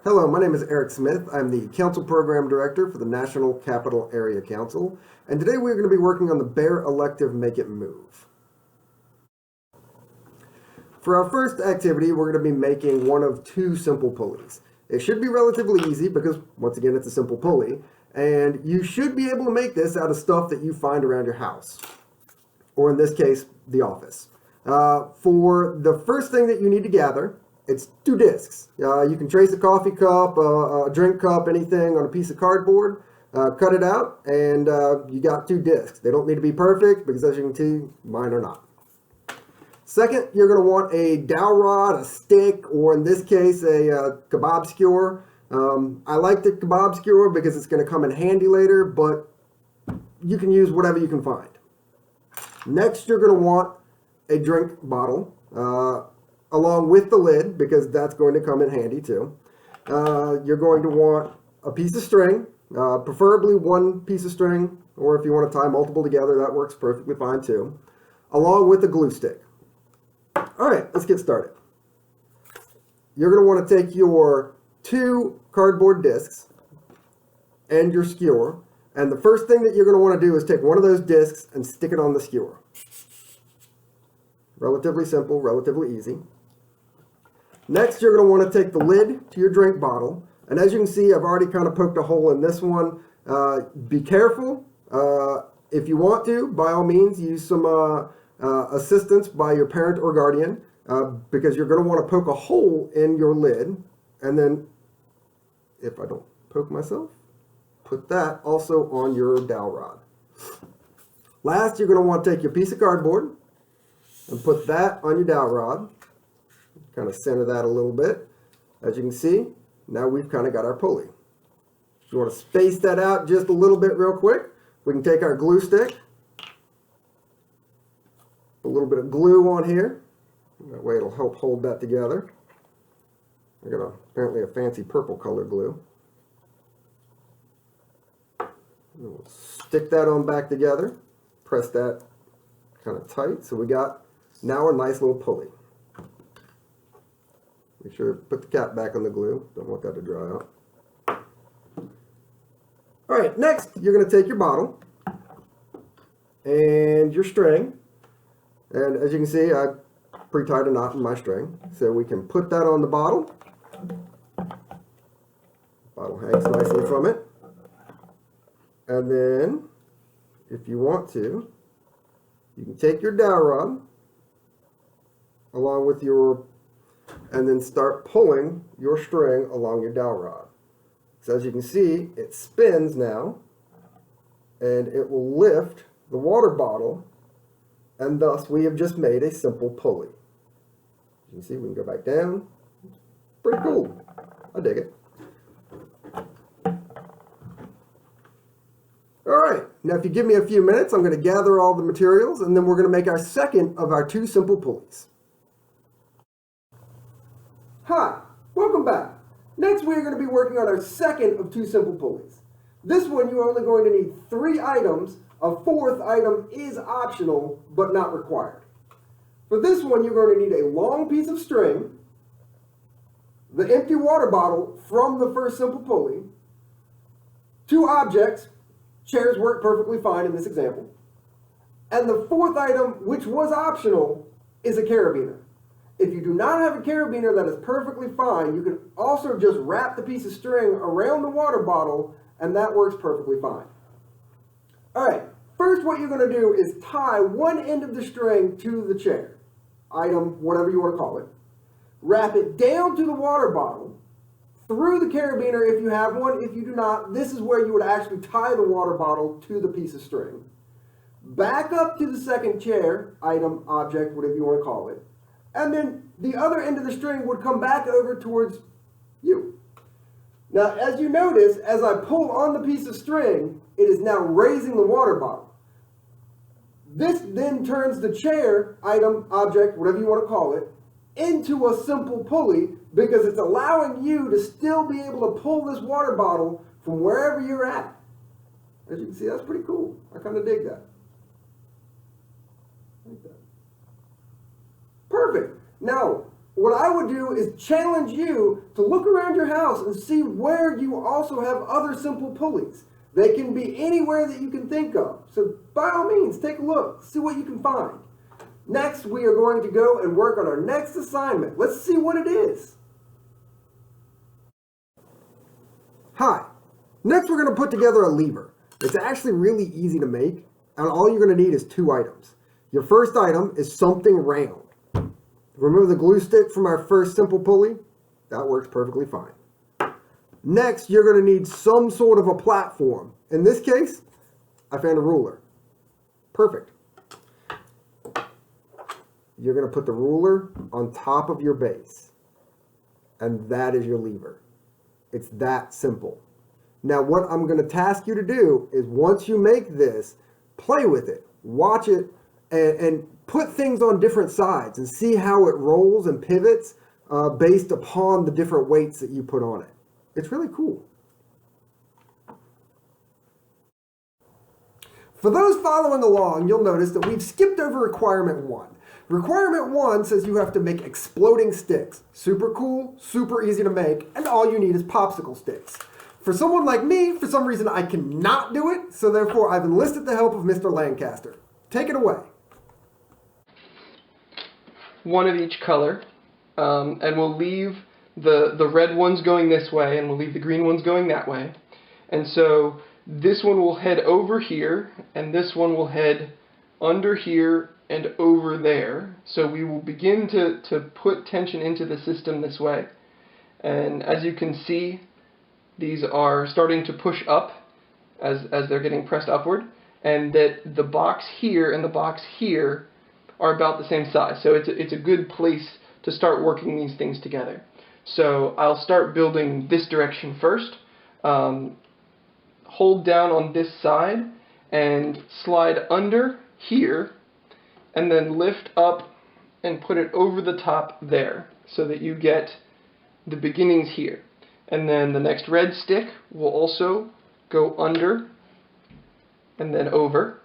Hello, my name is Eric Smith. I'm the Council Program Director for the National Capital Area Council, and today we're going to be working on the Bear Elective Make It Move. For our first activity, we're going to be making one of two simple pulleys. It should be relatively easy because, once again, it's a simple pulley, and you should be able to make this out of stuff that you find around your house, or in this case, the office. For the first thing that you need to gather, it's two discs. You can trace a coffee cup, a drink cup, anything on a piece of cardboard, cut it out, and you got two discs. They don't need to be perfect because, as you can see, mine are not. Second, you're going to want a dowel rod, a stick, or in this case, a kebab skewer. I like the kebab skewer because it's going to come in handy later, but you can use whatever you can find. Next, you're going to want a drink bottle, along with the lid, because that's going to come in handy too. You're going to want a piece of string, preferably one piece of string, or if you want to tie multiple together, that works perfectly fine too, along with a glue stick. All right, let's get started. You're going to want to take your two cardboard discs and your skewer, and the first thing that you're going to want to do is take one of those discs and stick it on the skewer. Relatively simple, relatively easy. Next, you're going to want to take the lid to your drink bottle, and as you can see, I've already kind of poked a hole in this one. Be careful. If you want to, by all means, use some assistance by your parent or guardian, because you're going to want to poke a hole in your lid, and then, if I don't poke myself, put that also on your dowel rod. Last, you're going to want to take your piece of cardboard and put that on your dowel rod. Kind of center that a little bit. As you can see, now we've kind of got our pulley. If you want to space that out just a little bit real quick, we can take our glue stick, a little bit of glue on here. That way it'll help hold that together. I got apparently a fancy purple color glue. We'll stick that on back together. Press that kind of tight. So we got now a nice little pulley. Make sure to put the cap back on the glue. Don't want that to dry out. All right, next you're going to take your bottle and your string. And as you can see, I pre-tied a knot in my string. So we can put that on the bottle. Bottle hangs nicely from it. And then, if you want to, you can take your dowel rod along with your, and then start pulling your string along your dowel rod. So as you can see, it spins now, and it will lift the water bottle, and thus we have just made a simple pulley. You can see we can go back down. Pretty cool. I dig it. All right, now if you give me a few minutes, I'm going to gather all the materials, and then we're going to make our second of our two simple pulleys. Hi, welcome back. Next we're going to be working on our second of two simple pulleys. This one you're only going to need 3 items. A fourth item is optional, but not required. For this one, you're going to need a long piece of string, the empty water bottle from the first simple pulley, 2 objects. Chairs work perfectly fine in this example. And the fourth item, which was optional, is a carabiner. If you do not have a carabiner, that is perfectly fine. You can also just wrap the piece of string around the water bottle, and that works perfectly fine. All right, first what you're going to do is tie one end of the string to the chair, item, whatever you want to call it. Wrap it down to the water bottle, through the carabiner if you have one. If you do not, this is where you would actually tie the water bottle to the piece of string. Back up to the second chair, item, object, whatever you want to call it. And then the other end of the string would come back over towards you. Now, as you notice, as I pull on the piece of string, it is now raising the water bottle. This then turns the chair, item, object, whatever you want to call it, into a simple pulley, because it's allowing you to still be able to pull this water bottle from wherever you're at. As you can see, that's pretty cool. I kind of dig that. Like that. Perfect. Now, what I would do is challenge you to look around your house and see where you also have other simple pulleys. They can be anywhere that you can think of. So by all means, take a look, see what you can find. Next, we are going to go and work on our next assignment. Let's see what it is. Hi. Next, we're going to put together a lever. It's actually really easy to make, and all you're going to need is 2 items. Your first item is something round. Remember the glue stick from our first simple pulley? That works perfectly fine. Next, you're going to need some sort of a platform. In this case, I found a ruler. Perfect. You're going to put the ruler on top of your base. And that is your lever. It's that simple. Now, what I'm going to task you to do is once you make this, play with it. Watch it and put things on different sides and see how it rolls and pivots based upon the different weights that you put on it. It's really cool. For those following along, you'll notice that we've skipped over requirement 1. Requirement 1 says you have to make exploding sticks. Super cool, super easy to make, and all you need is popsicle sticks. For someone like me, for some reason I cannot do it, so therefore I've enlisted the help of Mr. Lancaster. Take it away. One of each color, and we'll leave the red ones going this way, and we'll leave the green ones going that way. And so this one will head over here, and this one will head under here and over there. So we will begin to put tension into the system this way. And as you can see, these are starting to push up as they're getting pressed upward, and that the box here and the box here are about the same size. So it's a good place to start working these things together. So I'll start building this direction first. Hold down on this side and slide under here, and then lift up and put it over the top there so that you get the beginnings here. And then the next red stick will also go under and then over.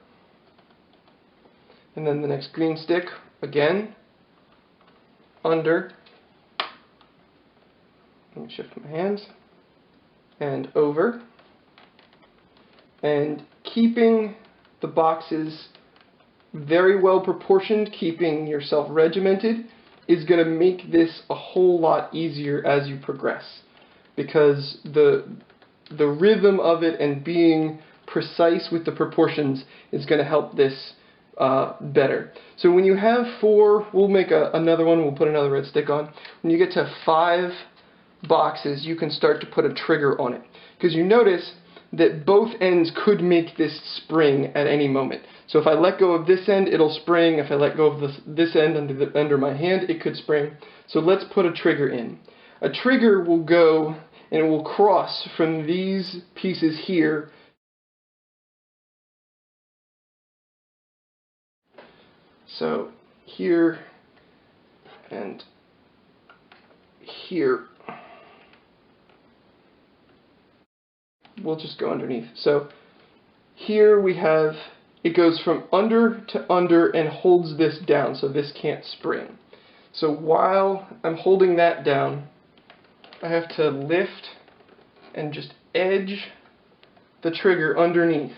And then the next green stick, again, under. Let me shift my hands. And over. And keeping the boxes very well proportioned, keeping yourself regimented, is going to make this a whole lot easier as you progress. Because the rhythm of it and being precise with the proportions is going to help this better. So when you have 4, we'll make another one, we'll put another red stick on. When you get to 5 boxes, you can start to put a trigger on it. Because you notice that both ends could make this spring at any moment. So if I let go of this end, it'll spring. If I let go of this end under my hand, it could spring. So let's put a trigger in. A trigger will go and it will cross from these pieces here so here and here. We'll just go underneath. So here we have, it goes from under to under and holds this down, so this can't spring. So while I'm holding that down, I have to lift and just edge the trigger underneath.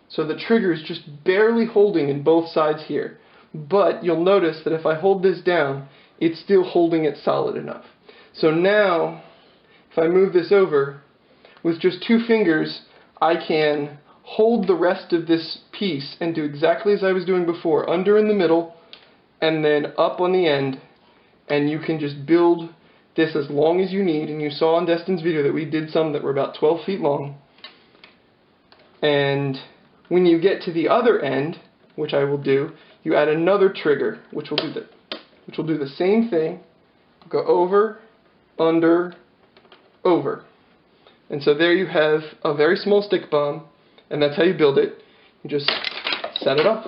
So the trigger is just barely holding in both sides here. But you'll notice that if I hold this down, it's still holding it solid enough. So now, if I move this over, with just 2 fingers, I can hold the rest of this piece and do exactly as I was doing before, under in the middle, and then up on the end, and you can just build this as long as you need. And you saw on Destin's video that we did some that were about 12 feet long. And when you get to the other end, which I will do, you add another trigger, which will do the same thing. Go over, under, over. And so there you have a very small stick bomb, and that's how you build it. You just set it up.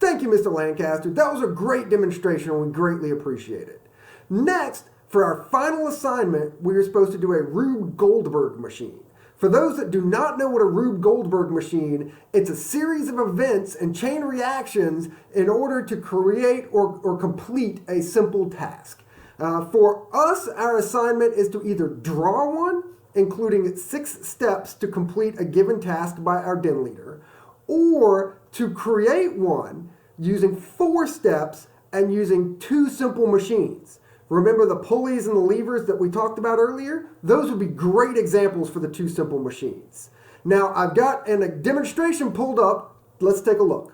Thank you, Mr. Lancaster. That was a great demonstration, and we greatly appreciate it. Next, for our final assignment, we are supposed to do a Rube Goldberg machine. For those that do not know what a Rube Goldberg machine, it's a series of events and chain reactions in order to create or complete a simple task. For us, our assignment is to either draw one, including 6 steps to complete a given task by our den leader, or to create one using 4 steps and using 2 simple machines. Remember the pulleys and the levers that we talked about earlier? Those would be great examples for the 2 simple machines. Now, I've got a demonstration pulled up. Let's take a look.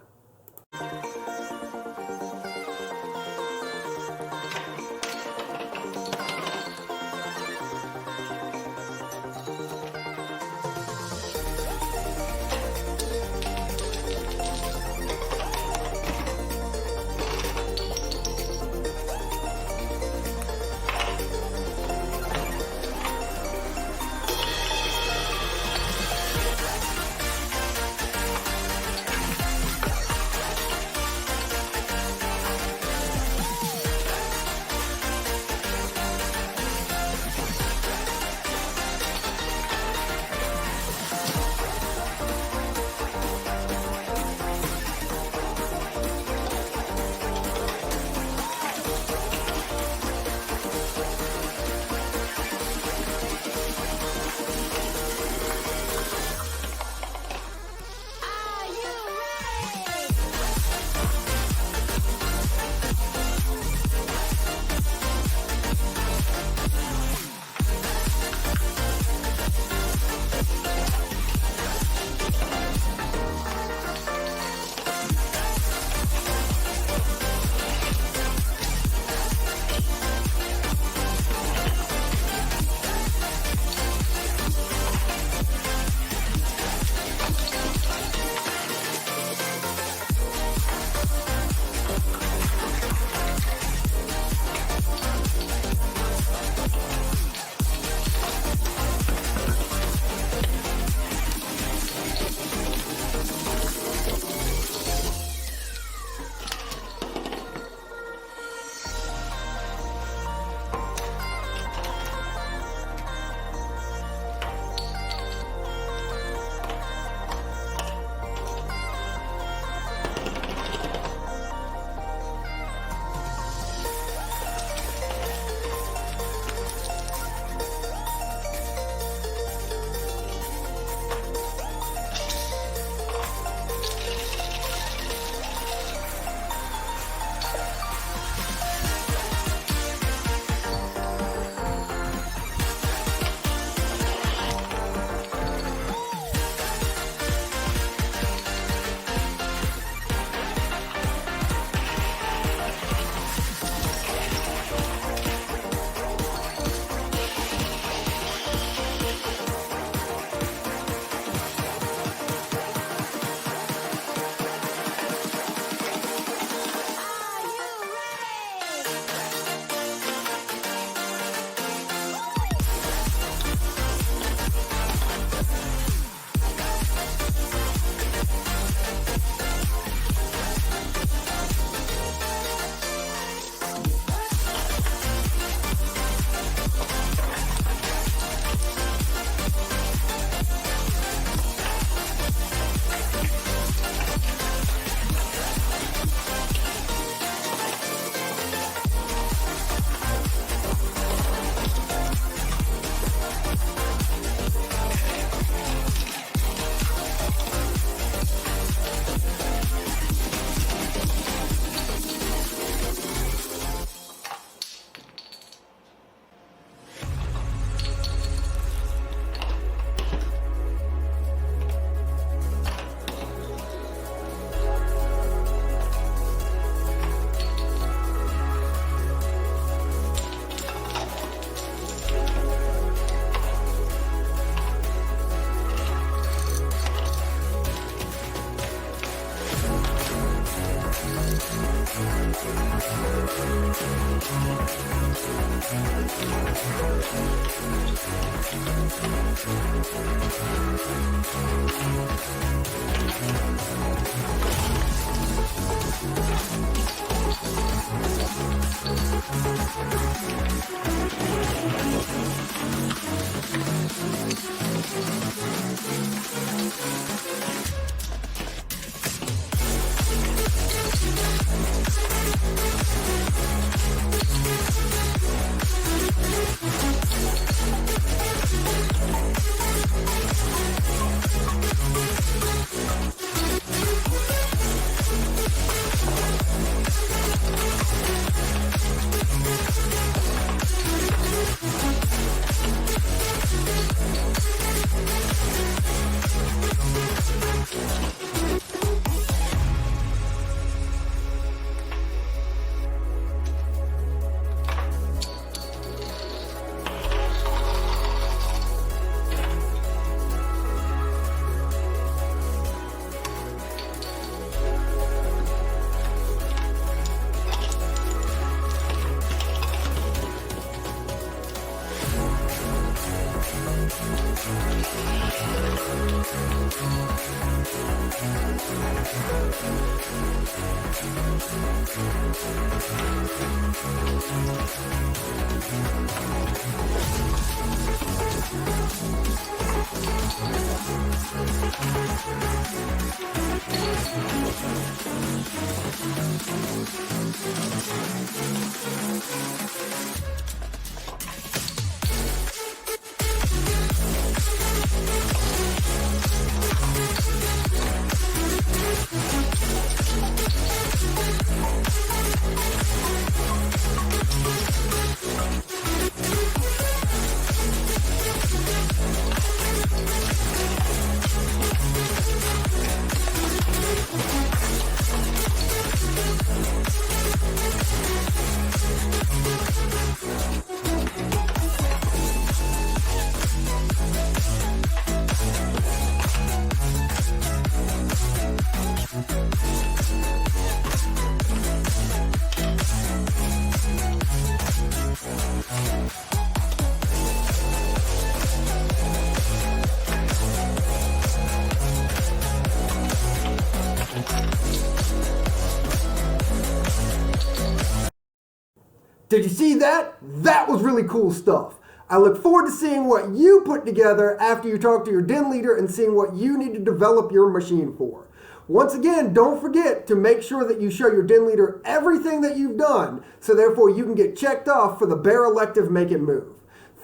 Did you see that? That was really cool stuff. I look forward to seeing what you put together after you talk to your den leader and seeing what you need to develop your machine for. Once again, don't forget to make sure that you show your den leader everything that you've done, so therefore you can get checked off for the Bear Elective Make It Move.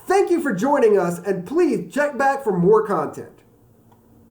Thank you for joining us, and please check back for more content.